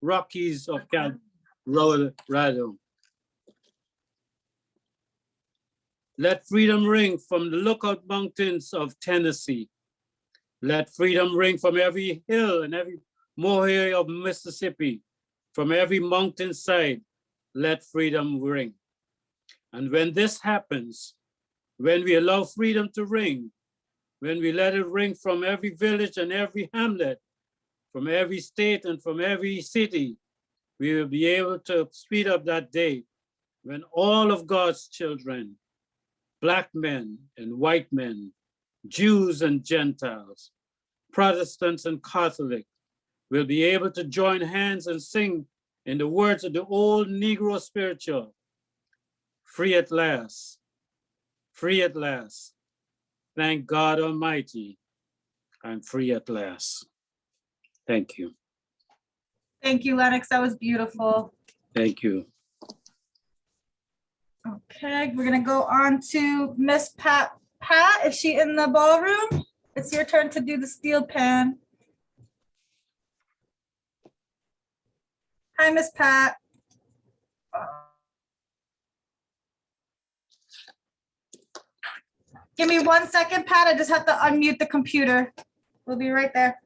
Rockies of Colorado. Let freedom ring from the Lookout Mountains of Tennessee. Let freedom ring from every hill and every molehill of Mississippi, from every mountainside, let freedom ring. And when this happens, when we allow freedom to ring, when we let it ring from every village and every hamlet, from every state and from every city, we will be able to speed up that day when all of God's children, Black men and white men, Jews and Gentiles, Protestants and Catholics, will be able to join hands and sing in the words of the old Negro spiritual, free at last, free at last. Thank God Almighty, I'm free at last. Thank you. Thank you, Lennox. That was beautiful. Thank you. Okay, we're gonna go on to Miss Pat. Pat, is she in the ballroom? It's your turn to do the steel pan. Hi, Miss Pat. Give me 1 second, Pat. I just have to unmute the computer. We'll be right there.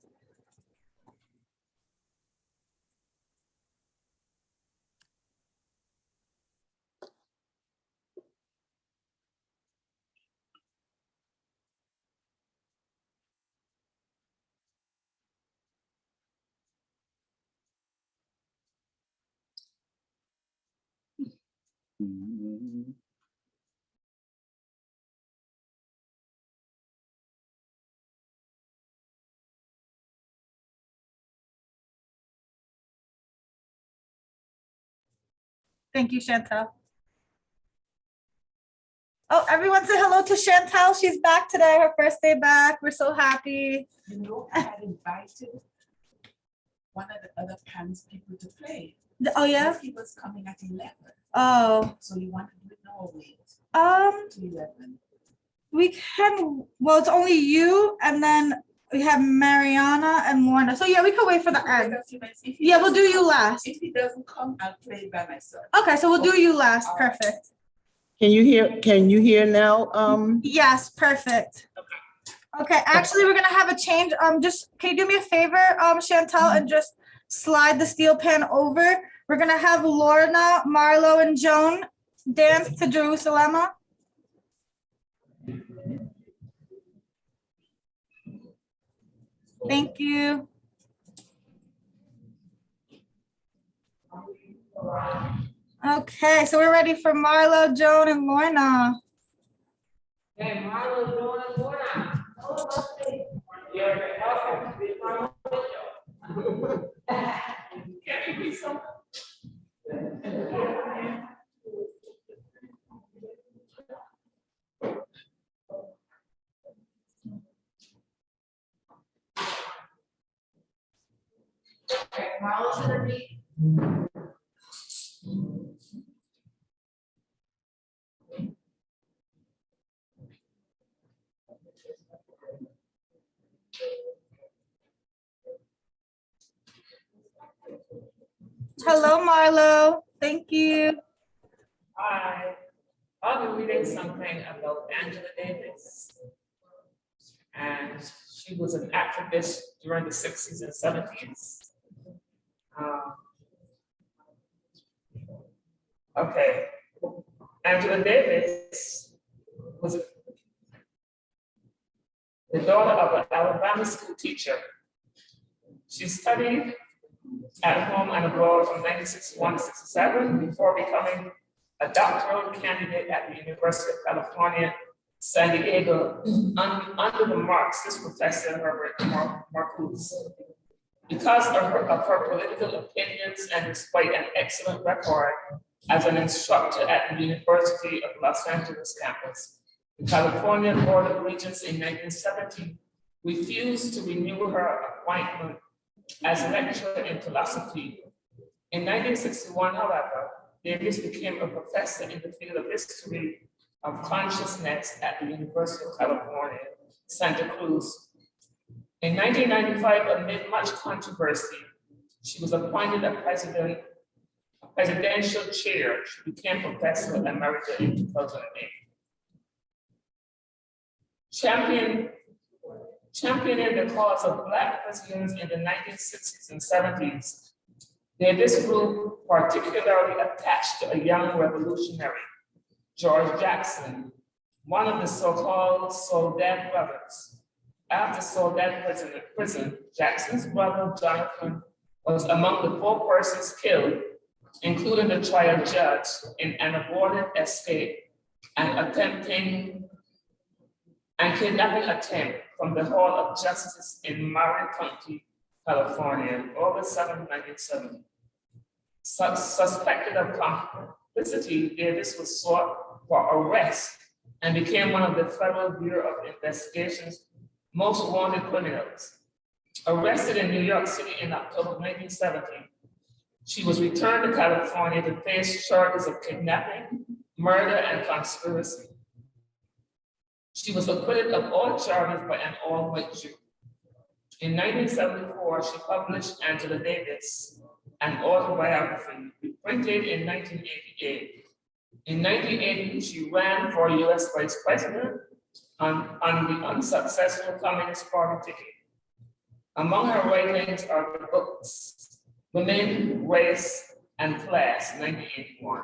Thank you, Chantel. Oh, everyone say hello to Chantel. She's back today, her first day back. We're so happy. You know, I had invited one of the other PAN's people to play. Oh, yeah? He was coming at 11. Oh. So you want to do it now or wait? To 11. We can, well, it's only you and then we have Mariana and Lorna. So yeah, we could wait for the end. Yeah, we'll do you last. If he doesn't come, I'll play by myself. Okay, so we'll do you last. Perfect. Can you hear now? Yes, perfect. Okay, actually, we're gonna have a change. Just can you do me a favor, Chantel, and just slide the steel pan over? We're gonna have Lorna, Marlo, and Joan dance to Jerusalem. Thank you. Okay, so we're ready for Marlo, Joan, and Lorna. Hey, Marlo, Joan, and Lorna. You're welcome. Can you be some? Okay, Marlo's gonna be. Hello, Marlo. Thank you. Hi, I'll be reading something about Angela Davis. And she was an activist during the 60s and 70s. Okay, Angela Davis was the daughter of an Alabama school teacher. She studied at home and abroad from 1961 to 67 before becoming a doctoral candidate at the University of California, San Diego, under the Marxist professor Herbert Marcuse. Because of her political opinions and despite an excellent record as an instructor at the University of Los Angeles campus, the California Board of Regents in 1970 refused to renew her appointment as a lecturer in philosophy. In 1961, however, Davis became a professor in the field of history of consciousness at the University of California, Santa Cruz. In 1995, amid much controversy, She was appointed a presidential chair. She became Professor Emerita in 2008. Championing the cause of Black prisoners in the 1960s and 70s, this group particularly attached to a young revolutionary, George Jackson, one of the so-called Soledad brothers. After Soledad prison, Jackson's brother Jonathan was among the 4 persons killed, including the trial judge, in an aborted escape and kidnapping attempt from the Hall of Justice in Marin County, California, August 7, 1970. Suspected of complicity, Davis was sought for arrest and became one of the Federal Bureau of Investigation's most wanted criminals. Arrested in New York City in October 1970, she was returned to California to face charges of kidnapping, murder, and conspiracy. She was acquitted of all charges by an all-white jury. In 1974, she published Angela Davis, an autobiography, printed in 1988. In 1980, she ran for US Vice President on the unsuccessful Communist Party ticket. Among her writings are the books Women, Race, and Class, 1981,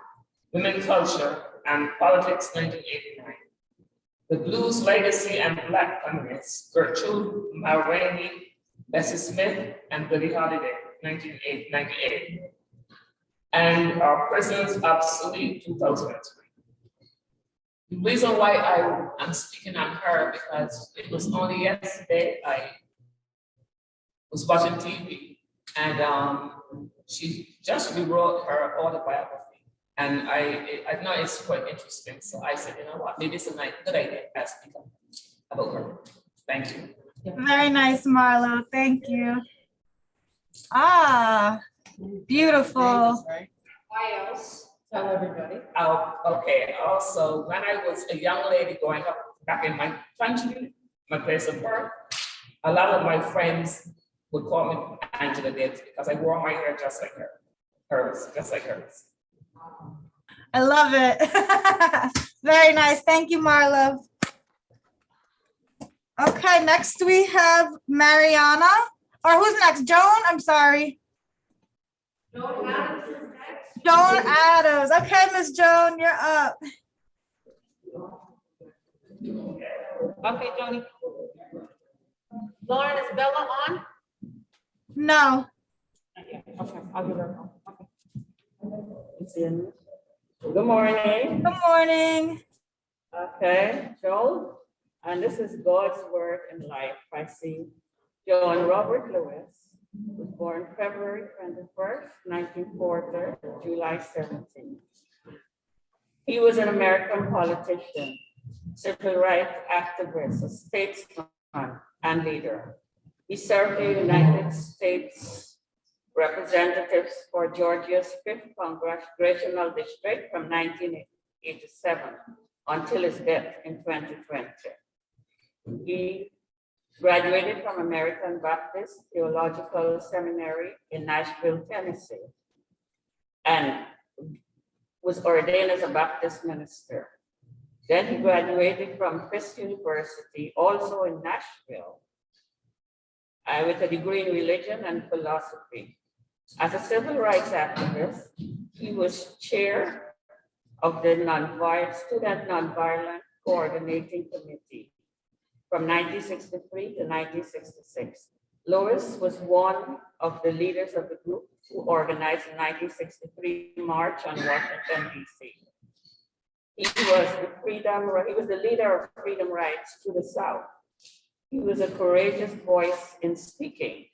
Women, Culture, and Politics, 1989, The Blues Legacy and Black Feminists, Gertrude Mulroney, Bessie Smith, and Billie Holiday, 1998, and Our Prisons Obsolete, 2003. The reason why I'm speaking on her, because it was only yesterday I was watching TV, and she just rewrote her autobiography, and I know it's quite interesting. So I said, you know what, maybe it's a good idea to speak about her. Thank you. Very nice, Marlo. Thank you. Ah, beautiful. Why else? Tell everybody. Oh, okay. Also, when I was a young lady growing up back in my country, my place of birth, a lot of my friends would call me Angela Davis because I wore my hair just like hers. I love it. Very nice. Thank you, Marlo. Okay, next we have Mariana. Or who's next? Joan? I'm sorry. Joan Adams is next. Joan Adams. Okay, Miss Joan, you're up. Okay, Joni. Lauren, is Bella on? No. Okay, I'll give her a call. Okay. Good morning. Good morning. Okay, Joel, and this is God's word in life. I see John Robert Lewis was born February 21st, 1940, July 17th. He was an American politician, civil rights activist, a statesman, and leader. He served the United States representatives for Georgia's 5th Congressional District from 1987 until his death in 2020. He graduated from American Baptist Theological Seminary in Nashville, Tennessee, and was ordained as a Baptist minister. Then he graduated from Fisk University, also in Nashville, with a degree in religion and philosophy. As a civil rights activist, he was chair of the Student Nonviolent Coordinating Committee from 1963 to 1966. Lewis was one of the leaders of the group who organized the 1963 March on Washington, D.C. He was the leader of freedom rights to the South. He was a courageous voice in speaking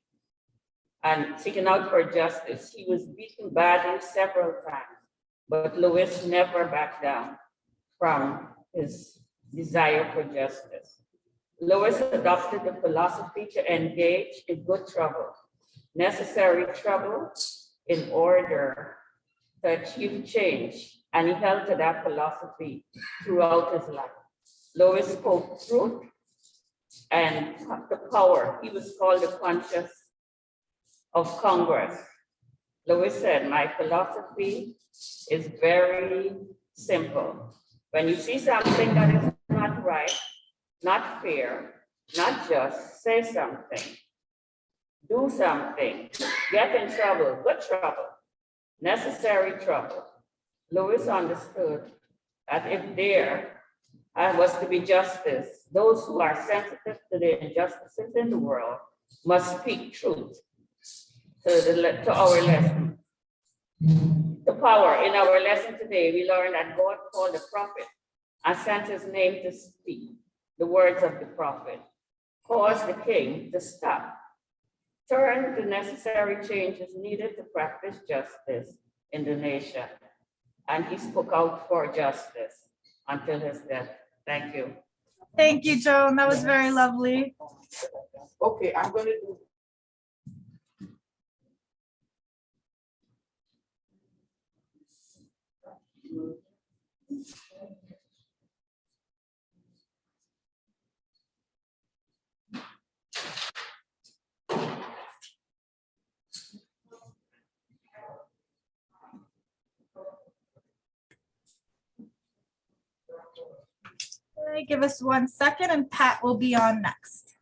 and seeking out for justice. He was beaten badly several times, but Lewis never backed down from his desire for justice. Lewis adopted the philosophy to engage in good trouble, necessary trouble, in order to achieve change, and he held to that philosophy throughout his life. Lewis spoke truth and the power. He was called the conscience of Congress Lewis said, my philosophy is very simple. When you see something that is not right, not fair, not just, say something, do something, get in trouble, good trouble, necessary trouble. Lewis understood that if there was to be justice, those who are sensitive to the injustices in the world must speak truth to our lesson. The power in our lesson today, we learned that God called the prophet and sent his name to speak the words of the prophet, caused the king to stop, turn the necessary changes needed to practice justice in the nation. And he spoke out for justice until his death. Thank you. Thank you, Joan. That was very lovely. Okay, I'm going to do. Okay, give us 1 second and Pat will be on next.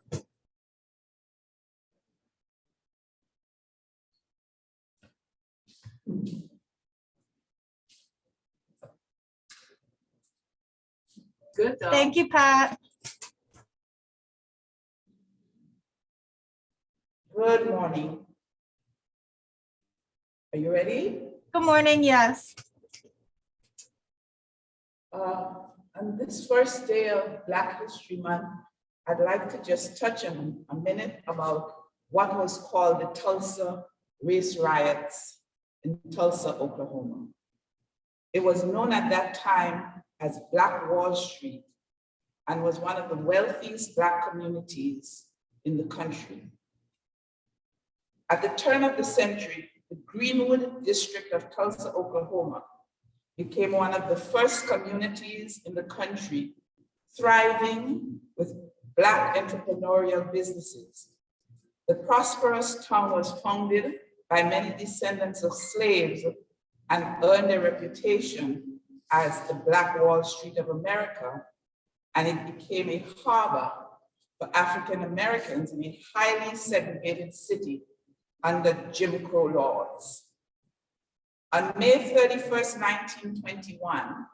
Good. Thank you, Pat. Good morning. Are you ready? Good morning, yes. On this first day of Black History Month, I'd like to just touch on a minute about what was called the Tulsa race riots in Tulsa, Oklahoma. It was known at that time as Black Wall Street and was one of the wealthiest Black communities in the country. At the turn of the century, the Greenwood district of Tulsa, Oklahoma, became one of the first communities in the country thriving with Black entrepreneurial businesses. The prosperous town was founded by many descendants of slaves and earned a reputation as the Black Wall Street of America, and it became a harbor for African Americans in a highly segregated city under Jim Crow laws. On May 31st, 1921,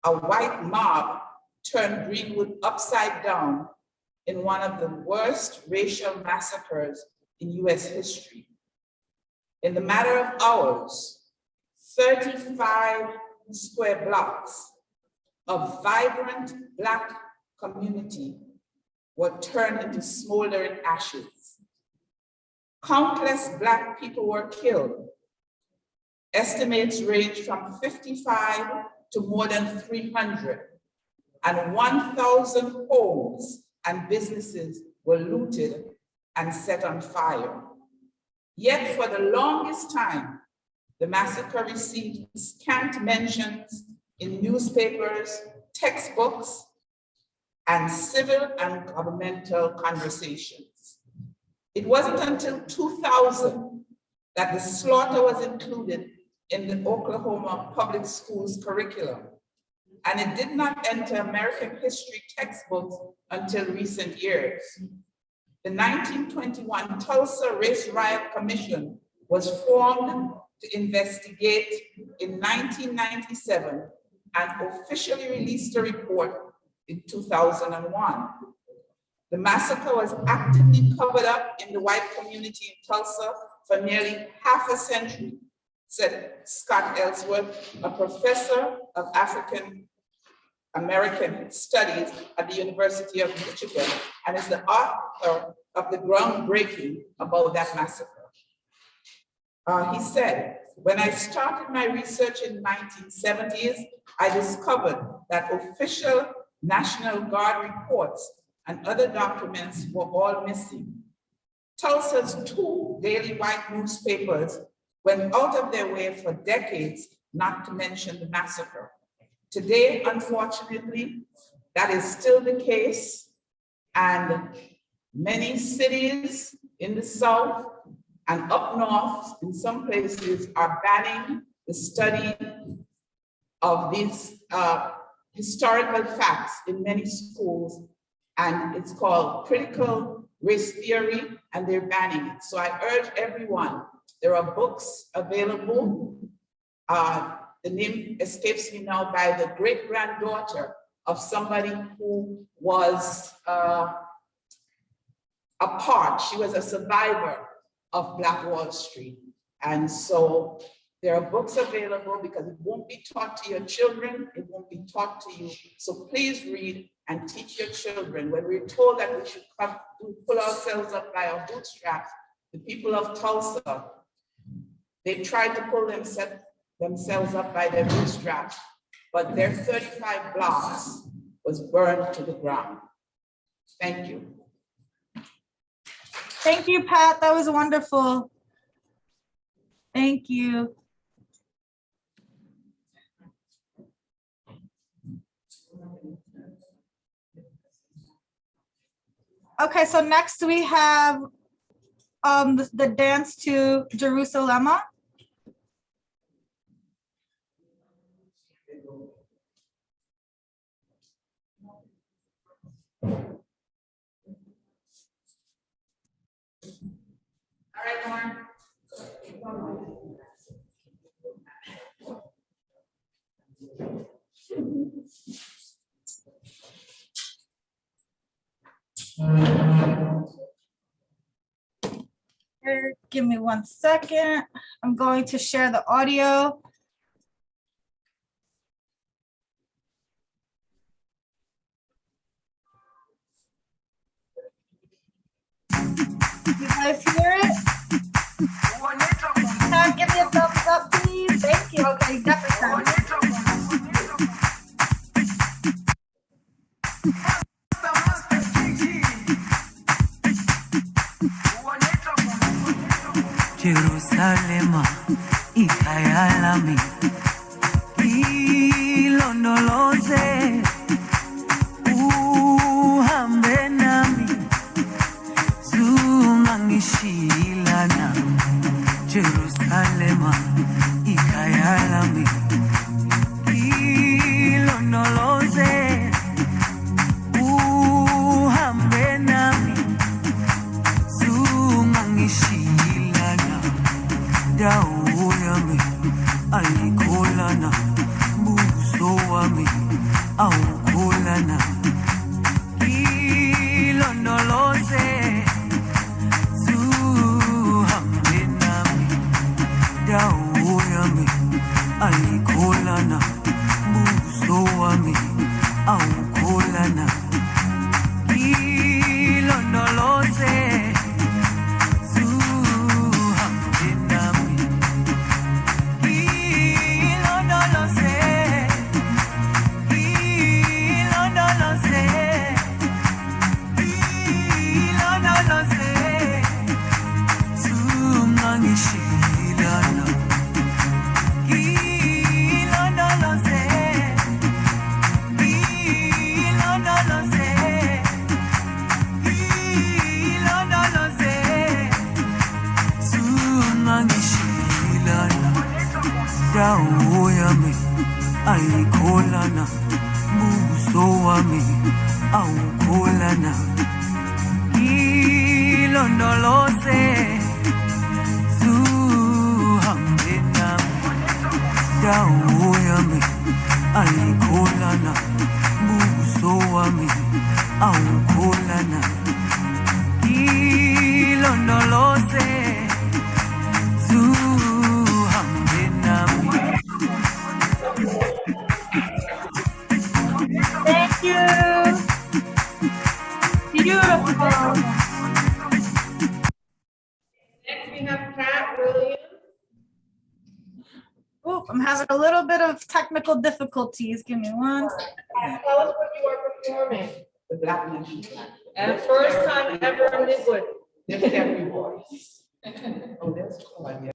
a white mob turned Greenwood upside down in one of the worst racial massacres in US history. In the matter of hours, 35 square blocks of vibrant Black community were turned into smoldering ashes. Countless Black people were killed. Estimates range from 55 to more than 300, and 1,000 homes and businesses were looted and set on fire. Yet for the longest time, the massacre received scant mentions in newspapers, textbooks, and civil and governmental conversations. It wasn't until 2000 that the slaughter was included in the Oklahoma public schools curriculum, and it did not enter American history textbooks until recent years. The 1921 Tulsa Race Riot Commission was formed to investigate in 1997 and officially released a report in 2001. The massacre was actively covered up in the white community in Tulsa for nearly half a century, said Scott Ellsworth, a professor of African American Studies at the University of Michigan, and is the author of the groundbreaking about that massacre. He said, when I started my research in the 1970s, I discovered that official National Guard reports and other documents were all missing. Tulsa's 2 daily white newspapers went out of their way for decades not to mention the massacre. Today, unfortunately, that is still the case, and many cities in the South And up north, in some places, are banning the study of these historical facts in many schools. And it's called critical race theory, and they're banning it. So I urge everyone, there are books available. The name escapes me now, by the great-granddaughter of somebody who was a part, she was a survivor of Black Wall Street. And so there are books available because it won't be taught to your children, it won't be taught to you. So please read and teach your children. When we're told that we should pull ourselves up by our bootstraps, the people of Tulsa, they tried to pull themselves up by their bootstraps, but their 35 blocks was burned to the ground. Thank you. Thank you, Pat. That was wonderful. Thank you. Okay, so next we have the dance to Jerusalem. All right, Lauren. Give me 1 second. I'm going to share the audio. You guys hear it? Can give me a thumbs up, please? Thank you. Okay, you got the sound. Jerusalem, ikhaya lami, ilondoloze, uhambe nami, zungangishilana. Jerusalem, ikhaya lami, ilondoloze, uhambe nami, zungangishilana. Dawo yami ayikholana, buso wami awukholana. Ilondoloze, zuhambe nami. Dawo yami ayikholana, buso wami awukholana. Ilondoloze, dawo yami ayikholana, buso wami awukholana. Ilondoloze, zuhambe nami. Dawo yami ayikholana, buso wami awukholana. Ilondoloze, zuhambe nami. Thank you. Beautiful. Next, we have Pat Williams. Oop, I'm having a little bit of technical difficulties. Give me one second. Pat, tell us what you are performing. The Black National Flag. And first time ever in Midwood. Lift every voice. Oh, that's Claudia.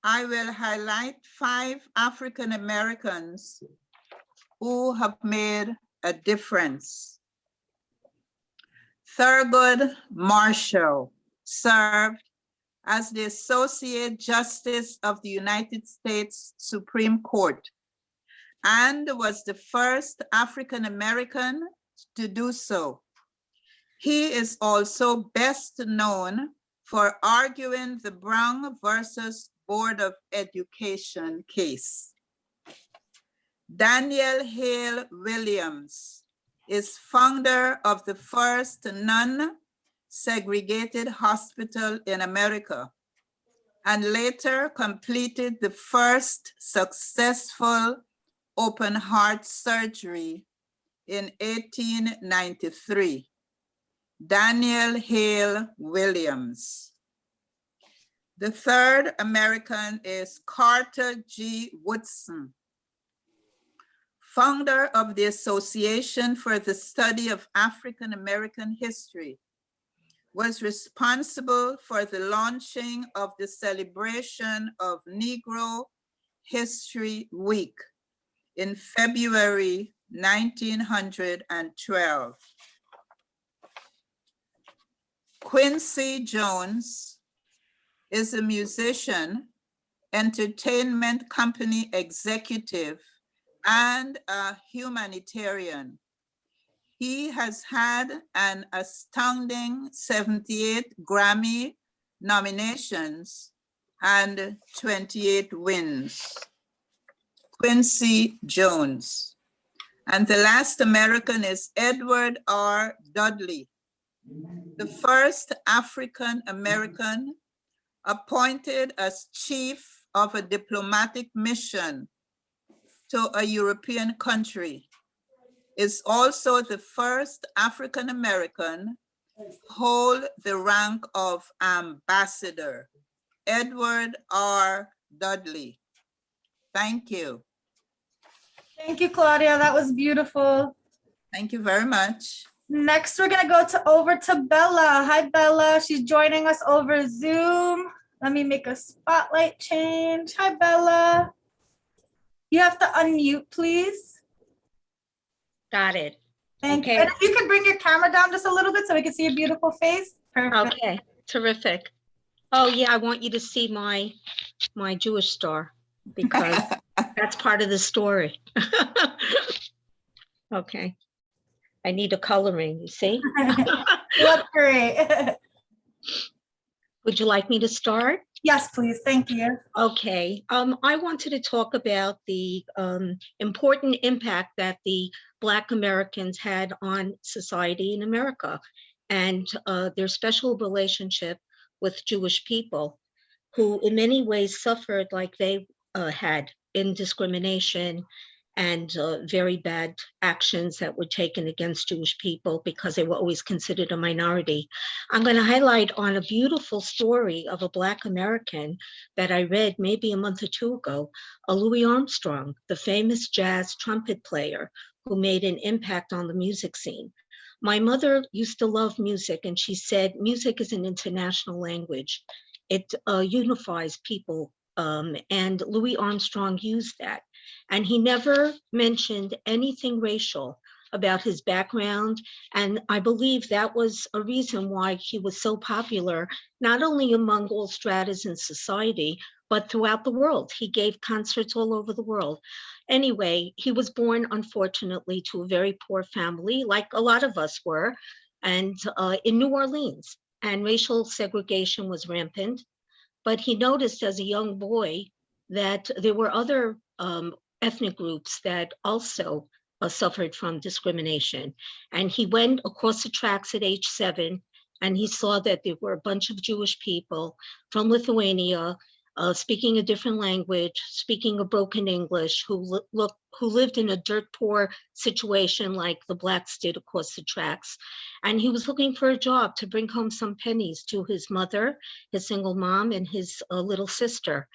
I will highlight 5 African Americans who have made a difference. Thurgood Marshall served as the Associate Justice of the United States Supreme Court and was the first African American to do so. He is also best known for arguing the Brown versus Board of Education case. Daniel Hale Williams is founder of the first non-segregated hospital in America and later completed the first successful open heart surgery in 1893. Daniel Hale Williams. The third American is Carter G. Woodson, founder of the Association for the Study of African American History, was responsible for the launching of the celebration of Negro History Week in February 1912. Quincy Jones is a musician, entertainment company executive, and a humanitarian. He has had an astounding 78 Grammy nominations and 28 wins. Quincy Jones. And the last American is Edward R. Dudley, the first African American appointed as chief of a diplomatic mission to a European country, is also the first African American hold the rank of ambassador. Edward R. Dudley. Thank you. Thank you, Claudia. That was beautiful. Thank you very much. Next, we're gonna go over to Bella. Hi, Bella. She's joining us over Zoom. Let me make a spotlight change. Hi, Bella. You have to unmute, please. Got it. Thank you. Okay. And if you could bring your camera down just a little bit so we can see your beautiful face. Perfect. Okay, terrific. Oh yeah, I want you to see my Jewish star because that's part of the story. Okay. I need a coloring, you see? You look great. Would you like me to start? Yes, please. Thank you. Okay, I wanted to talk about the important impact that the Black Americans had on society in America and their special relationship with Jewish people who in many ways suffered like they had in discrimination and very bad actions that were taken against Jewish people because they were always considered a minority. I'm going to highlight on a beautiful story of a Black American that I read maybe a month or two ago, Louis Armstrong, the famous jazz trumpet player who made an impact on the music scene. My mother used to love music, and she said, music is an international language. It unifies people, and Louis Armstrong used that. And he never mentioned anything racial about his background. And I believe that was a reason why he was so popular, not only among all stratas in society, but throughout the world. He gave concerts all over the world. Anyway, he was born, unfortunately, to a very poor family, like a lot of us were, and in New Orleans. And racial segregation was rampant. But he noticed as a young boy that there were other ethnic groups that also suffered from discrimination. And he went across the tracks at age 7, and he saw that there were a bunch of Jewish people from Lithuania speaking a different language, speaking a broken English, who lived in a dirt poor situation like the Blacks did across the tracks. And he was looking for a job to bring home some pennies to his mother, his single mom, and his little sister.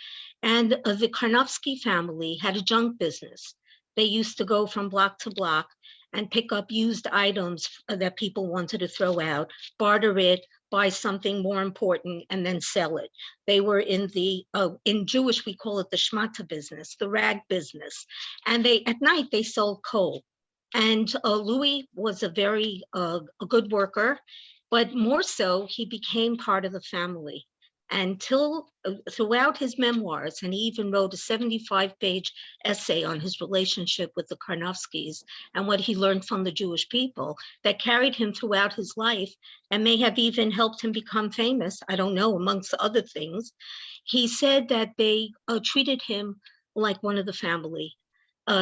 And the Karnofsky family had a junk business. They used to go from block to block and pick up used items that people wanted to throw out, barter it, buy something more important, and then sell it. They were in the, in Jewish, we call it the shmata business, the rag business. And at night, they sold coal. And Louis was a very a good worker, but more so, he became part of the family until throughout his memoirs, and he even wrote a 75-page essay on his relationship with the Karnofskys and what he learned from the Jewish people that carried him throughout his life and may have even helped him become famous, I don't know, amongst other things. He said that they treated him like one of the family.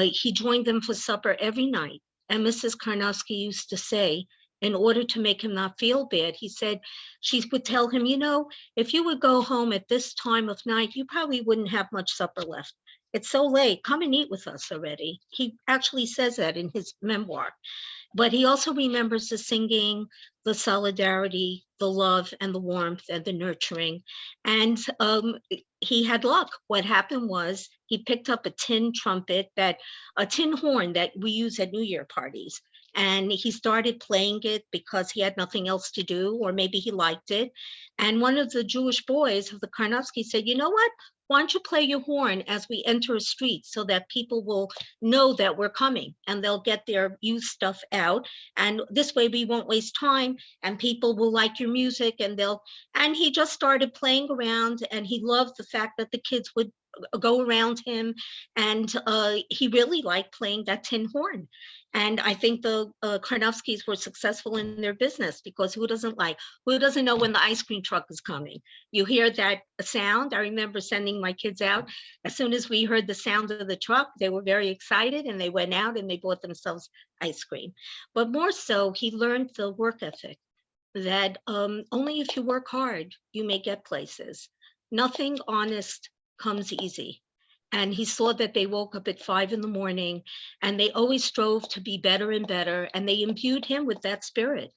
He joined them for supper every night. And Mrs. Karnofsky used to say, in order to make him not feel bad, he said, she would tell him, you know, if you would go home at this time of night, you probably wouldn't have much supper left. It's so late, come and eat with us already. He actually says that in his memoir. But he also remembers the singing, the solidarity, the love, and the warmth, and the nurturing. And he had luck. What happened was he picked up a tin trumpet, a tin horn that we use at New Year parties. And he started playing it because he had nothing else to do, or maybe he liked it. And one of the Jewish boys of the Karnofsky said, you know what? Why don't you play your horn as we enter a street so that people will know that we're coming and they'll get their used stuff out. And this way we won't waste time and people will like your music and he just started playing around, and he loved the fact that the kids would go around him, and he really liked playing that tin horn. And I think the Karnofskys were successful in their business because who doesn't know when the ice cream truck is coming? You hear that sound. I remember sending my kids out. As soon as we heard the sound of the truck, they were very excited and they went out and they bought themselves ice cream. But more so, he learned the work ethic that only if you work hard, you may get places. Nothing honest comes easy. And he saw that they woke up at 5 a.m. and they always strove to be better and better. And they imbued him with that spirit.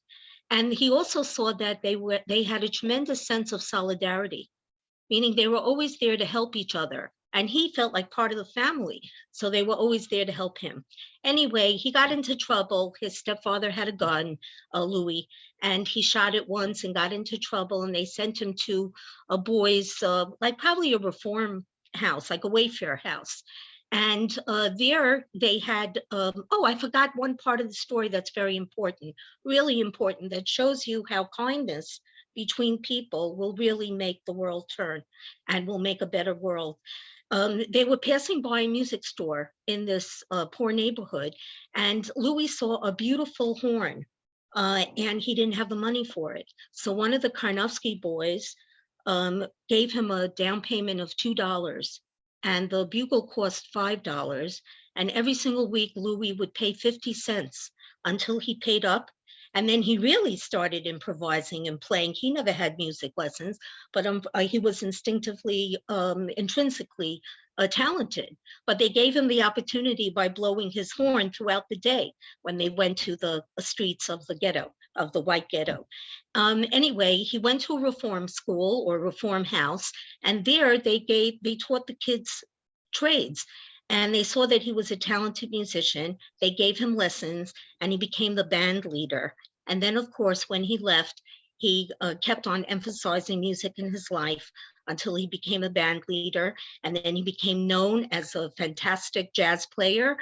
And he also saw that they had a tremendous sense of solidarity, meaning they were always there to help each other. And he felt like part of the family. So they were always there to help him. Anyway, he got into trouble. His stepfather had a gun, Louis, and he shot it once and got into trouble. And they sent him to a boys, like probably a reform house, like a Wayfair house. And there they had, I forgot one part of the story that's very important, really important, that shows you how kindness between people will really make the world turn and will make a better world. They were passing by a music store in this poor neighborhood, and Louis saw a beautiful horn, and he didn't have the money for it. So one of the Karnofsky boys gave him a down payment of $2, and the bugle cost $5. And every single week, Louis would pay 50 cents until he paid up. And then he really started improvising and playing. He never had music lessons, but he was instinctively, intrinsically talented. But they gave him the opportunity by blowing his horn throughout the day when they went to the streets of the ghetto, of the white ghetto. Anyway, he went to a reform school or reform house, and there they taught the kids trades. And they saw that he was a talented musician. They gave him lessons, and he became the band leader. And then, of course, when he left, he kept on emphasizing music in his life until he became a band leader. And then he became known as a fantastic jazz player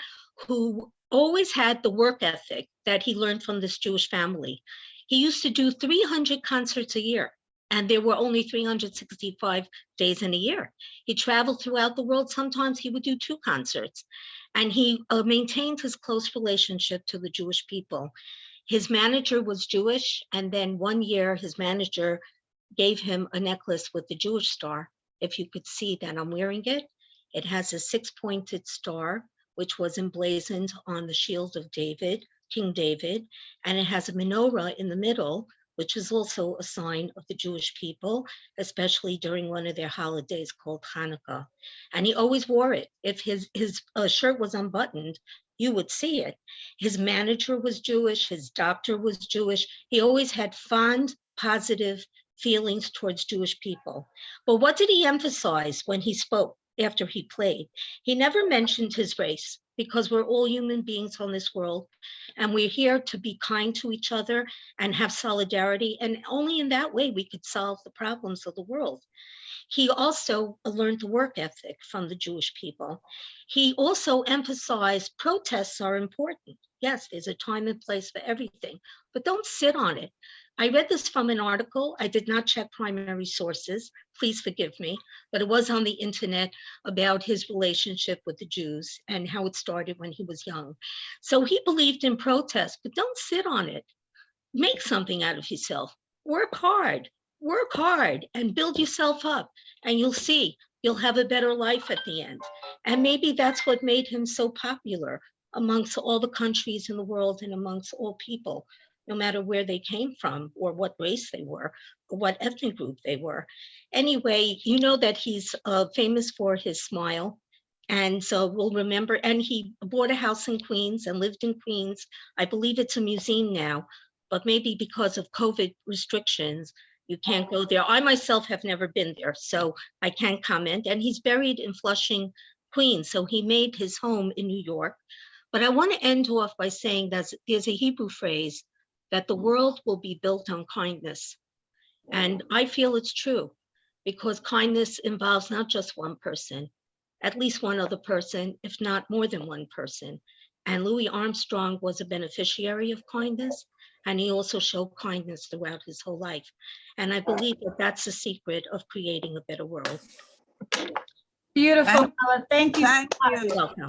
who always had the work ethic that he learned from this Jewish family. He used to do 300 concerts a year. And there were only 365 days in a year. He traveled throughout the world. Sometimes he would do 2 concerts. And he maintained his close relationship to the Jewish people. His manager was Jewish. And then one year, his manager gave him a necklace with the Jewish star. If you could see that I'm wearing it, it has a 6-pointed star, which was emblazoned on the shield of David, King David. And it has a menorah in the middle, which is also a sign of the Jewish people, especially during one of their holidays called Hanukkah. And he always wore it. If his shirt was unbuttoned, you would see it. His manager was Jewish, his doctor was Jewish. He always had fond, positive feelings towards Jewish people. But what did he emphasize when he spoke after he played? He never mentioned his race. because we're all human beings on this world, and we're here to be kind to each other and have solidarity. And only in that way we could solve the problems of the world. He also learned the work ethic from the Jewish people. He also emphasized protests are important. Yes, there's a time and place for everything, but don't sit on it. I read this from an article. I did not check primary sources. Please forgive me, but it was on the internet about his relationship with the Jews and how it started when he was young. So he believed in protest, but don't sit on it. Make something out of yourself. Work hard and build yourself up, and you'll see you'll have a better life at the end. And maybe that's what made him so popular amongst all the countries in the world and amongst all people, no matter where they came from or what race they were or what ethnic group they were. Anyway, you know that he's famous for his smile. And so we'll remember, and he bought a house in Queens and lived in Queens. I believe it's a museum now, but maybe because of COVID restrictions, you can't go there. I myself have never been there, so I can't comment. And he's buried in Flushing, Queens. So he made his home in New York. But I want to end off by saying that there's a Hebrew phrase that the world will be built on kindness. And I feel it's true, because kindness involves not just one person, at least one other person, if not more than one person. And Louis Armstrong was a beneficiary of kindness, and he also showed kindness throughout his whole life. And I believe that that's the secret of creating a better world. Beautiful, Bella. Thank you. Thank You're you. welcome.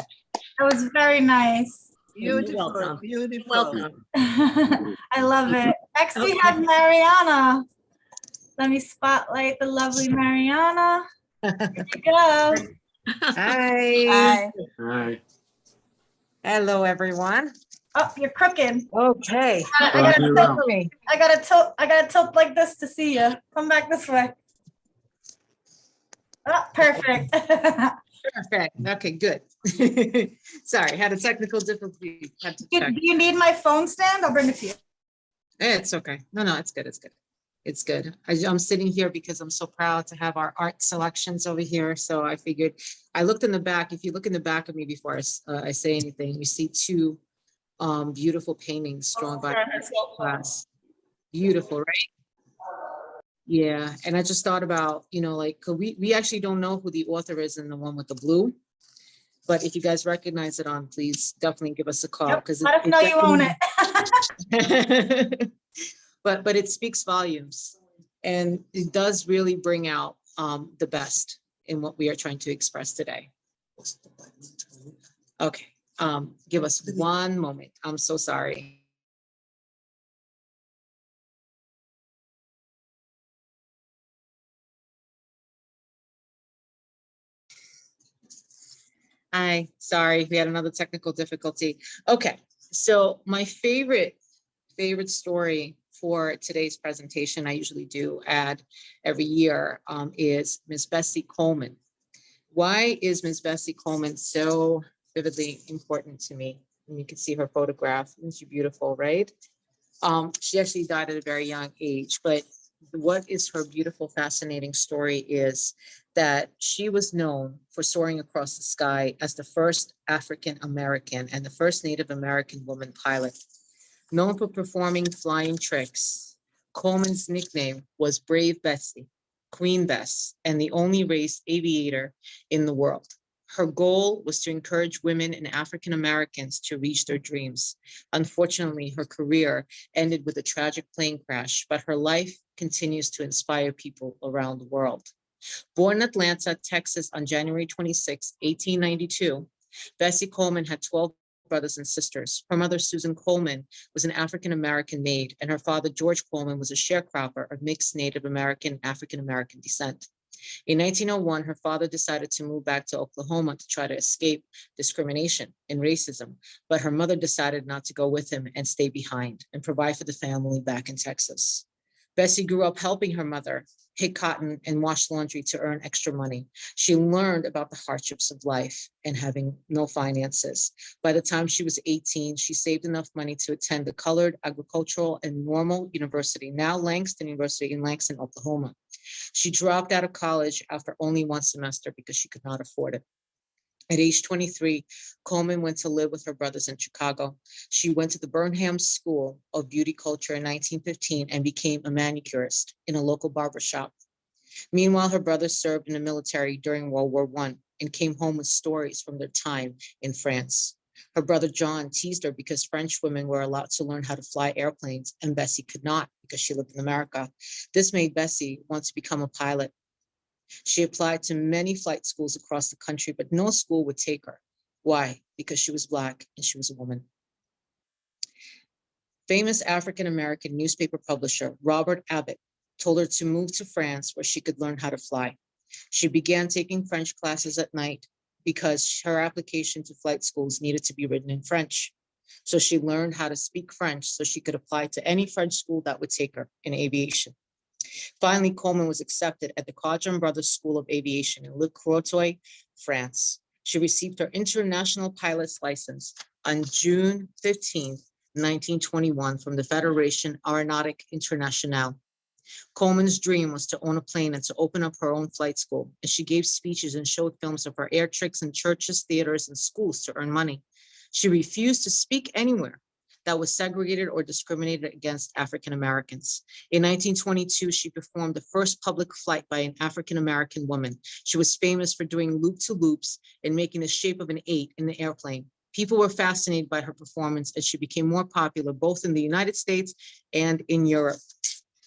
That was very nice. Beautiful, welcome. beautiful. Welcome. I love it. Next we Okay. have Mariana. Let me spotlight the lovely Mariana. Here you go. Hi. Hi. Hi. Hello, everyone. Oh, you're crooking. Okay. I Turn gotta me tilt, around. I gotta tilt like this to see you. Come back this way. Oh, perfect. Perfect. Okay, good. Sorry, had a technical difficulty. Had to Do check. you need my phone stand? I'll bring it to you. It's okay. No, it's good. It's good. It's good. I'm sitting here because I'm so proud to have our art selections over here. So I figured, I looked in the back. If you look in the back of me before I say anything, you see two beautiful paintings drawn by class. Beautiful, right? Yeah, and I just thought about, like, 'cause we actually don't know who the author is in the one with the blue. But if you guys recognize it please definitely give us a call. Yep, Because let us know you own it. but it speaks volumes, and it does really bring out the best in what we are trying to express today. Okay, give us one moment. I'm so sorry. Hi, sorry, we had another technical difficulty. Okay, so my favorite story for today's presentation, I usually do add every year, is Miss Bessie Coleman. Why is Miss Bessie Coleman so vividly important to me? And you can see her photograph. Isn't she beautiful, right? She actually died at a very young age, but what is her beautiful, fascinating story is that she was known for soaring across the sky as the first African American and the first Native American woman pilot. Known for performing flying tricks, Coleman's nickname was Brave Bessie, Queen Bess, and the only race aviator in the world. Her goal was to encourage women and African Americans to reach their dreams. Unfortunately, her career ended with a tragic plane crash, but her life continues to inspire people around the world. Born in Atlanta, Texas on January 26, 1892, Bessie Coleman had 12 brothers and sisters. Her mother, Susan Coleman, was an African-American maid, and her father, George Coleman, was a sharecropper of mixed Native American, African-American descent. In 1901, her father decided to move back to Oklahoma to try to escape discrimination and racism, but her mother decided not to go with him and stay behind and provide for the family back in Texas. Bessie grew up helping her mother pick cotton and wash laundry to earn extra money. She learned about the hardships of life and having no finances. By the time she was 18, she saved enough money to attend the Colored Agricultural and Normal University, now Langston University in Langston, Oklahoma. She dropped out of college after only one semester because she could not afford it. At age 23, Coleman went to live with her brothers in Chicago. She went to the Burnham School of Beauty Culture in 1915 and became a manicurist in a local barber shop. Meanwhile, her brothers served in the military during World War I and came home with stories from their time in France. Her brother John teased her because French women were allowed to learn how to fly airplanes and Bessie could not because she lived in America. This made Bessie want to become a pilot. She applied to many flight schools across the country, but no school would take her. Why? Because she was Black and she was a woman. Famous African-American newspaper publisher Robert Abbott told her to move to France where she could learn how to fly. She began taking French classes at night because her application to flight schools needed to be written in French. So she learned how to speak French so she could apply to any French school that would take her in aviation. Finally, Coleman was accepted at the Quadron Brothers School of Aviation in Le Crotoy, France. She received her international pilot's license on June 15, 1921 from the Fédération Aéronautique Internationale. Coleman's dream was to own a plane and to open up her own flight school, and she gave speeches and showed films of her air tricks in churches, theaters, and schools to earn money. She refused to speak anywhere that was segregated or discriminated against African Americans. In 1922, she performed the first public flight by an African American woman. She was famous for doing loop-to-loops and making the shape of an 8 in the airplane. People were fascinated by her performance, and she became more popular both in the United States and in Europe.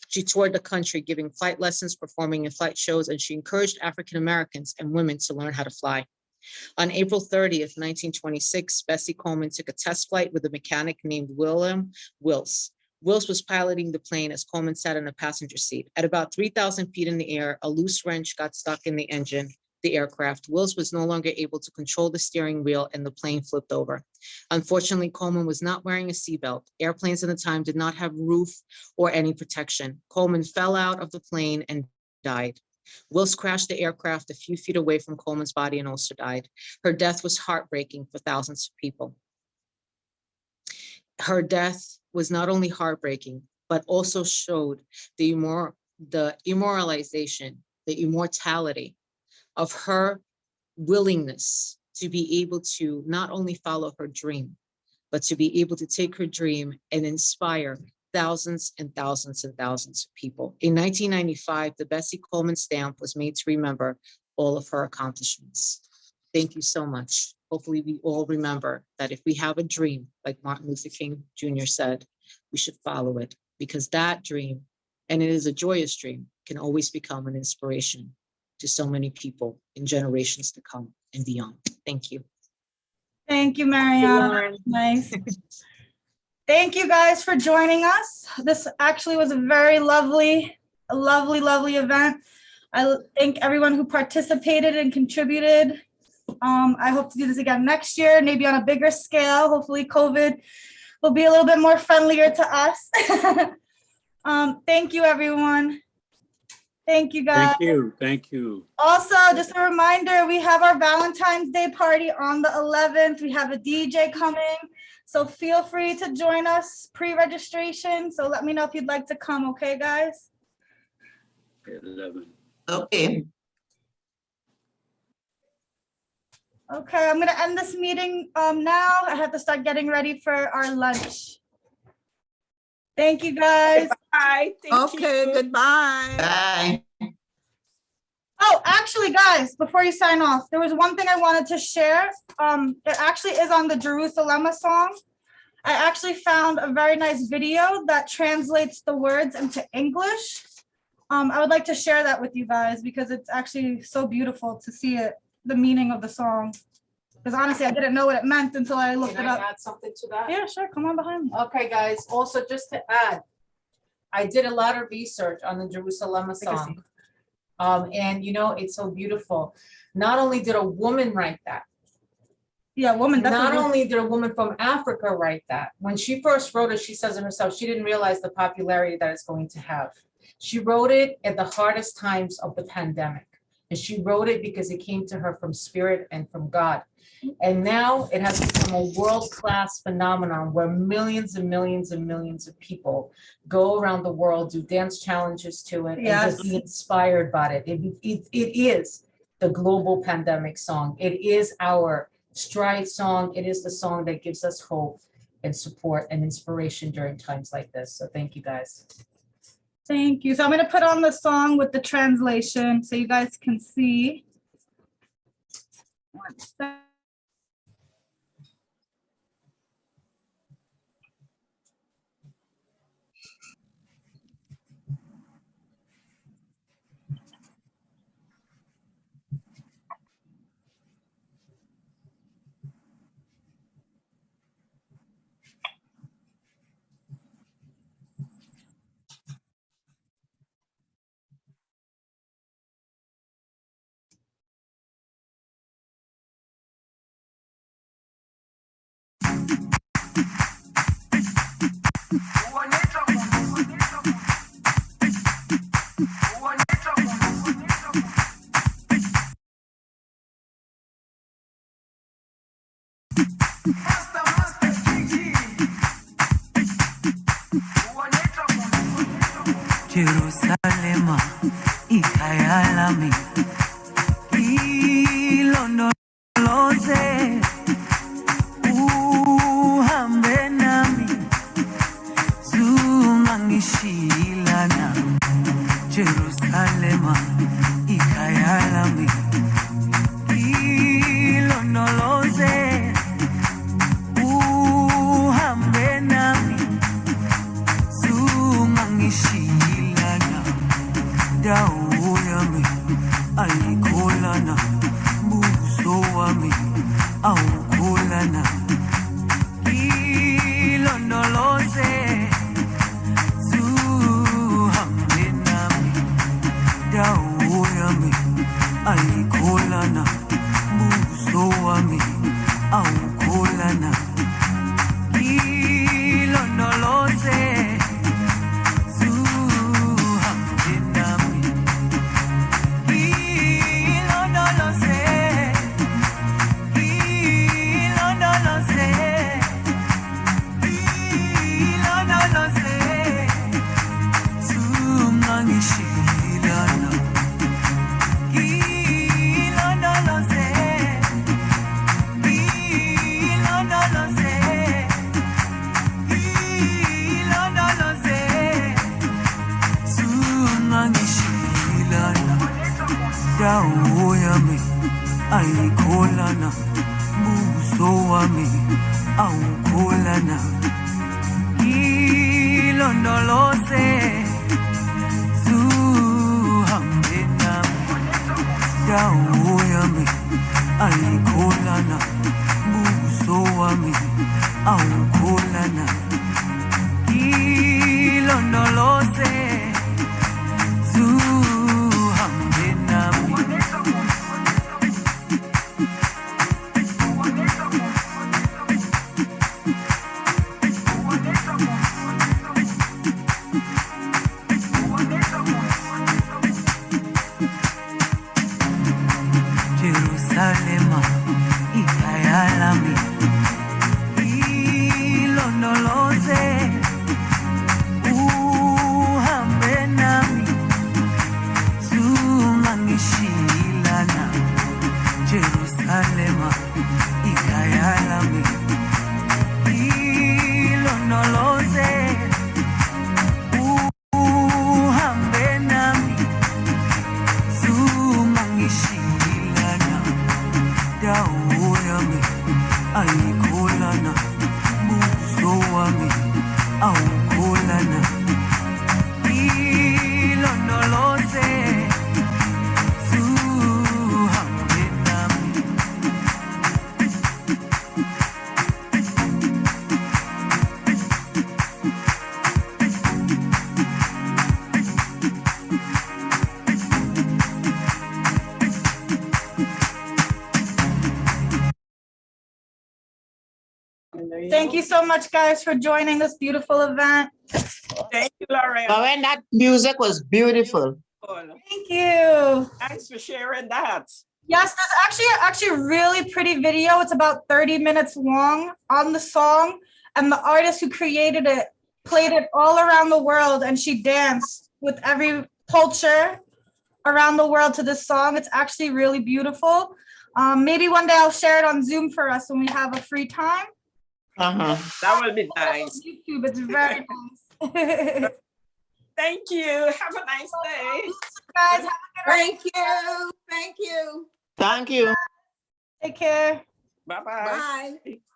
She toured the country giving flight lessons, performing in flight shows, and she encouraged African Americans and women to learn how to fly. On April 30th, 1926, Bessie Coleman took a test flight with a mechanic named William Wills. Wills was piloting the plane as Coleman sat in the passenger seat. At about 3,000 feet in the air, a loose wrench got stuck in the engine, the aircraft. Wills was no longer able to control the steering wheel and the plane flipped over. Unfortunately, Coleman was not wearing a seatbelt. Airplanes at the time did not have roof or any protection. Coleman fell out of the plane and died. Wills crashed the aircraft a few feet away from Coleman's body and also died. Her death was heartbreaking for thousands of people. Her death was not only heartbreaking, but also showed the immortalization, the immortality of her willingness to be able to not only follow her dream, but to be able to take her dream and inspire thousands and thousands and thousands of people. In 1995, the Bessie Coleman stamp was made to remember all of her accomplishments. Thank you so much. Hopefully we all remember that if we have a dream, like Martin Luther King Jr. said, we should follow it, because that dream, and it is a joyous dream, can always become an inspiration to so many people in generations to come and beyond. Thank you. Thank you, Mariana. Nice. Thank you guys for joining us. This actually was a very lovely event. I thank everyone who participated and contributed. I hope to do this again next year, maybe on a bigger scale. Hopefully COVID will be a little bit more friendlier to us. Thank you, everyone. Thank you, guys. Thank you. Thank you. Also, just a reminder, we have our Valentine's Day party on the 11th. We have a DJ coming. So feel free to join us pre-registration. So let me know if you'd like to come, okay, guys? 11. Okay. Okay, I'm gonna end this meeting now. I have to start getting ready for our lunch. Thank you, guys. Bye. Thank Okay, you. goodbye. Bye. Oh, actually, guys, before you sign off, there was one thing I wanted to share. It actually is on the Jerusalem song. I actually found a very nice video that translates the words into English. I would like to share that with you guys because it's actually so beautiful to see it, the meaning of the song. Because honestly, I didn't know what it meant until I looked Can it I up. add something to that? Yeah, sure. Come on behind me. Okay, guys, also just to add, I did a lot of research on the Jerusalem song. And you know, it's so beautiful. Not only did a woman write that, Yeah, woman. not only did a woman from Africa write that, when she first wrote it, she says it herself, she didn't realize the popularity that it's going to have. She wrote it at the hardest times of the pandemic. And she wrote it because it came to her from spirit and from God. And now it has become a world-class phenomenon where millions and millions and millions of people go around the world, do dance challenges to it, and just be inspired by it. It is the global pandemic song. It is our stride song. It is the song that gives us hope and support and inspiration during times like this. So thank you guys. Thank you. So I'm going to put on the song with the translation so you guys can see. One sec. Jerusalema, ikhaya lami, ilondoloze, uhambe nami, zungangishilana. Jerusalema, ikhaya lami, ilondoloze, uhambe nami, zungangishilana. Dawo yami ayikholana, buso wami awukholana. Ilondoloze, zuhambe nami. Dawo yami ayikholana, buso wami awukholana. Ilondoloze, dawo yami ayikholana, buso wami awukholana. Ilondoloze, zuhambe nami. Dawo yami ayikholana, buso wami awukholana. Ilondoloze, zuhambe nami. Jerusalema, ikhaya lami, ilondoloze, uhambe nami, zungangishilana. Jerusalema, ikhaya lami, ilondoloze, uhambe nami, zungangishilana. Dawo yami ayikholana, buso wami awukholana. Ilondoloze, zuhambe nami. Thank you so much, guys, for joining this beautiful event. Thank you, Lorraine. Lauren, that music was beautiful. Thank you. Thanks for sharing that. Yes, there's actually a really pretty video. It's about 30 minutes long on the song, and the artist who created it played it all around the world, and she danced with every culture around the world to this song. It's actually really beautiful. Maybe one day I'll share it on Zoom for us when we have a free time. That would be nice. YouTube, it's very nice. Thank you. Have a nice day. Guys, have a good Thank you. Thank you. Thank you. Take care. Bye-bye. Bye.